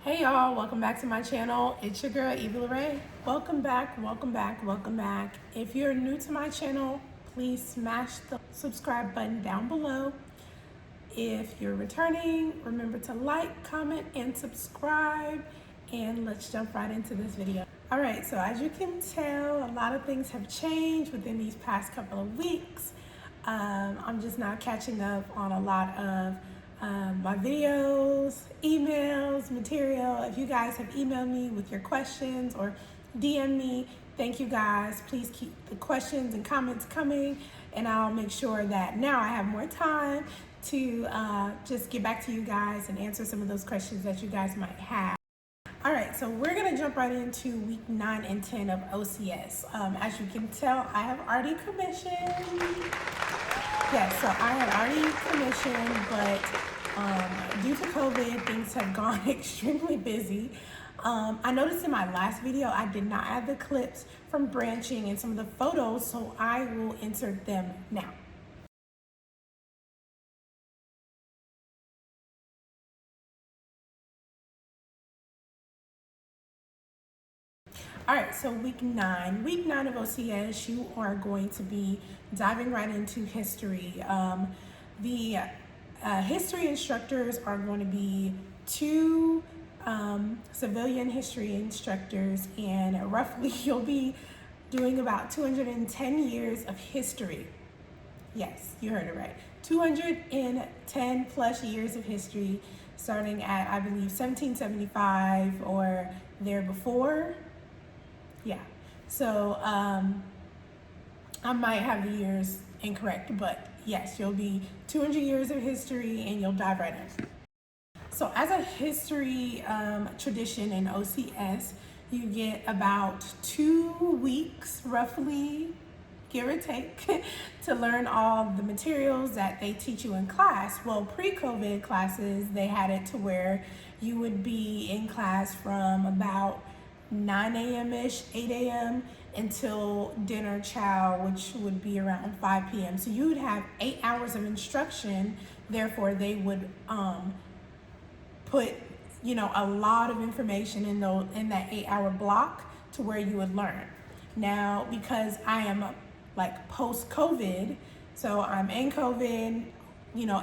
Hey y'all, welcome back to my channel. It's your girl Eva Lorraine. Welcome back. If you're new to my channel, please smash the subscribe button down below. If you're returning, remember to like, comment, and subscribe. And let's jump right into this video. All right, so as you can tell, a lot of things have changed within these past couple of weeks. I'm just now catching up on a lot of my videos, emails, material. If you guys have emailed me with your questions or DM me, thank you guys. Please keep the questions and comments coming, and I'll make sure that now I have more time to just get back to you guys and answer some of those questions that you guys might have. All right, so we're gonna jump right into week 9 and 10 of OCS. As you can tell, I have already commissioned. Yes, so I had already commissioned, but due to COVID, things have gone extremely busy. I noticed in my last video, I did not add the clips from branching and some of the photos, so I will insert them now. All right, so week 9 of OCS, you are going to be diving right into history. The history instructors are going to be 2 civilian history instructors, and roughly you'll be doing about 210 years of history. Yes, you heard it right. 210 plus years of history, starting at, I believe, 1775 or there before. Yeah, so I might have the years incorrect, but yes, you'll be 200 years of history and you'll dive right in. So as a history tradition in OCS, you get about 2 weeks, roughly, give or take, to learn all the materials that they teach you in class. Well, pre-COVID classes, they had it to where you would be in class from about 9 a.m.-ish, 8 a.m. until dinner chow, which would be around 5 p.m. So you would have 8 hours of instruction. Therefore, they would put, a lot of information in that 8-hour block to where you would learn. Now, because I am like post-COVID, so I'm in COVID,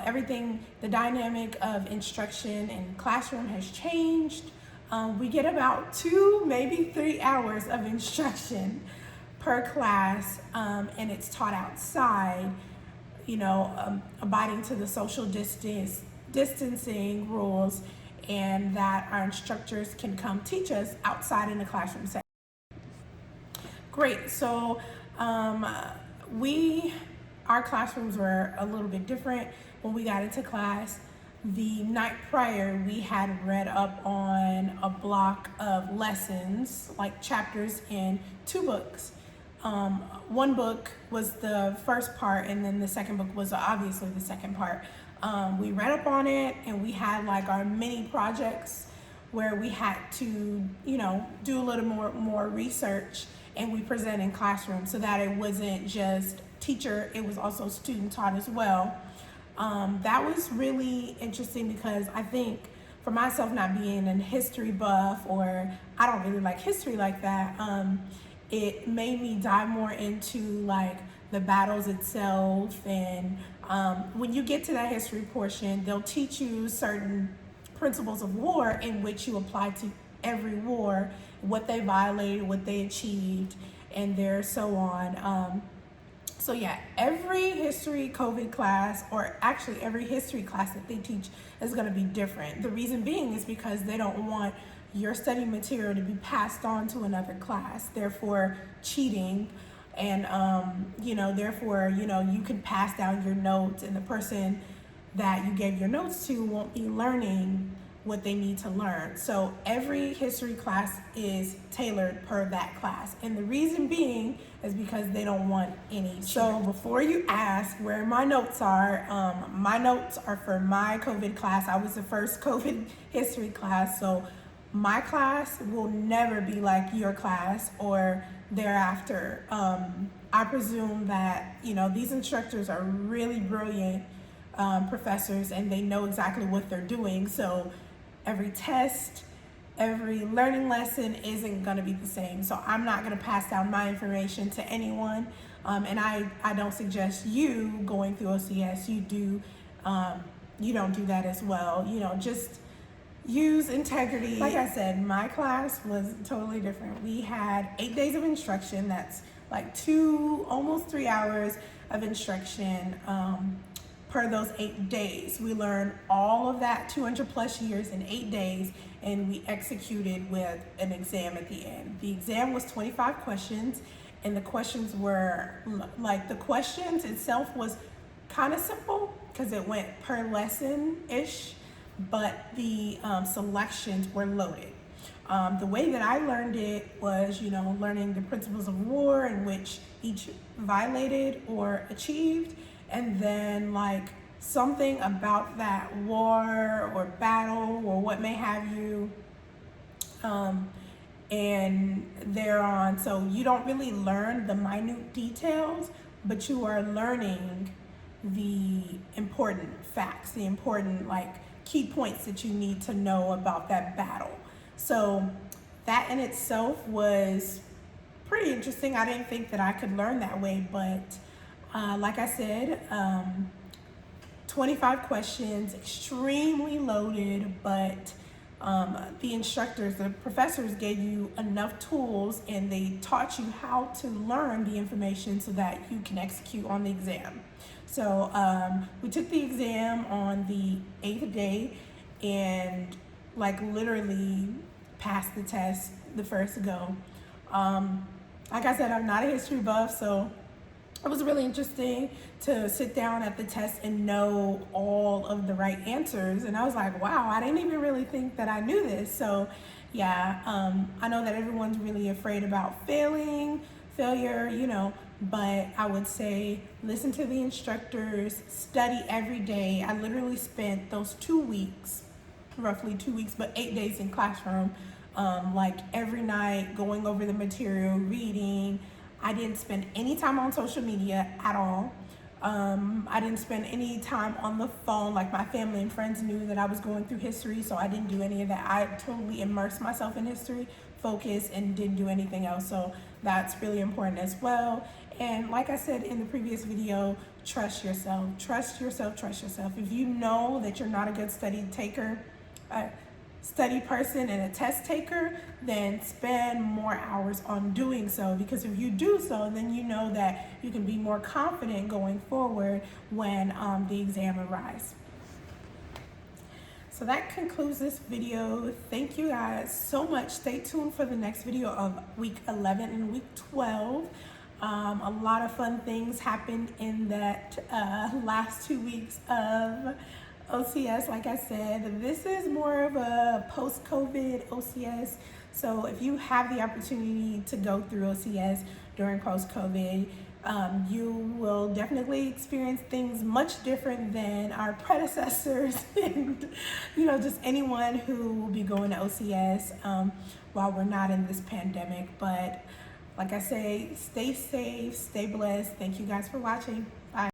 everything, the dynamic of instruction and classroom has changed. We get about 2, maybe 3 hours of instruction per class, and it's taught outside, abiding to the social distancing rules, and that our instructors can come teach us outside in the classroom setting. Great, so our classrooms were a little bit different when we got into class. The night prior, we had read up on a block of lessons, like chapters in 2 books. One book was the first part, and then the second book was obviously the second part. We read up on it, and we had like our mini projects where we had to, do a little more research, and we present in classroom so that it wasn't just teacher, it was also student taught as well. That was really interesting because I think for myself, not being a history buff, or I don't really like history like that, it made me dive more into like the battles itself. And when you get to that history portion, they'll teach you certain principles of war in which you apply to every war, what they violated, what they achieved, and there so on. So yeah, every history COVID class, or actually every history class that they teach, is going to be different. The reason being is because they don't want your study material to be passed on to another class, therefore cheating, and therefore you can pass down your notes, and the person that you gave your notes to won't be learning what they need to learn. So every history class is tailored per that class. And the reason being is because they don't want any cheaters. So before you ask where my notes are for my COVID class. I was the first COVID history class. So my class will never be like your class or thereafter. I presume that, these instructors are really brilliant professors, and they know exactly what they're doing. So every test, every learning lesson isn't going to be the same. So I'm not going to pass down my information to anyone. And I don't suggest you going through OCS. You don't do that as well. Just use integrity. Like I said, my class was totally different. We had 8 days of instruction. That's like almost 3 hours of instruction per those 8 days. We learned all of that 200 plus years in 8 days, and we executed with an exam at the end. The exam was 25 questions, and the questions were like, the questions itself was kind of simple because it went per lesson-ish, but the selections were loaded. The way that I learned it was, learning the principles of war in which each violated or achieved, and then like something about that war or battle or what may have you, and thereon. So you don't really learn the minute details, but you are learning the important facts, the important like key points that you need to know about that battle. So that in itself was pretty interesting. I didn't think that I could learn that way, but like I said, 25 questions, extremely loaded, but the instructors, the professors gave you enough tools, and they taught you how to learn the information so that you can execute on the exam. So we took the exam on the 8th day, and like literally passed the test the first go. Like I said, I'm not a history buff, so it was really interesting to sit down at the test and know all of the right answers. And I was like, wow, I didn't even really think that I knew this. So yeah, I know that everyone's really afraid about failure, but I would say listen to the instructors, study every day. I literally spent those 2 weeks, roughly 2 weeks, but 8 days in classroom, like every night going over the material, reading. I didn't spend any time on social media at all. I didn't spend any time on the phone. Like my family and friends knew that I was going through history, so I didn't do any of that. I totally immersed myself in history, focused, and didn't do anything else. So that's really important as well. And like I said in the previous video, trust yourself, trust yourself, trust yourself. If you know that you're not a good study person and a test taker, then spend more hours on doing so, because if you do so, then you know that you can be more confident going forward when the exam arrives. So that concludes this video. Thank you guys so much. Stay tuned for the next video of week 11 and week 12. A lot of fun things happened in that last 2 weeks of OCS. Like I said, this is more of a post-COVID OCS. So if you have the opportunity to go through OCS during post-COVID, you will definitely experience things much different than our predecessors and just anyone who will be going to OCS while we're not in this pandemic. But like I say, stay safe, stay blessed. Thank you guys for watching.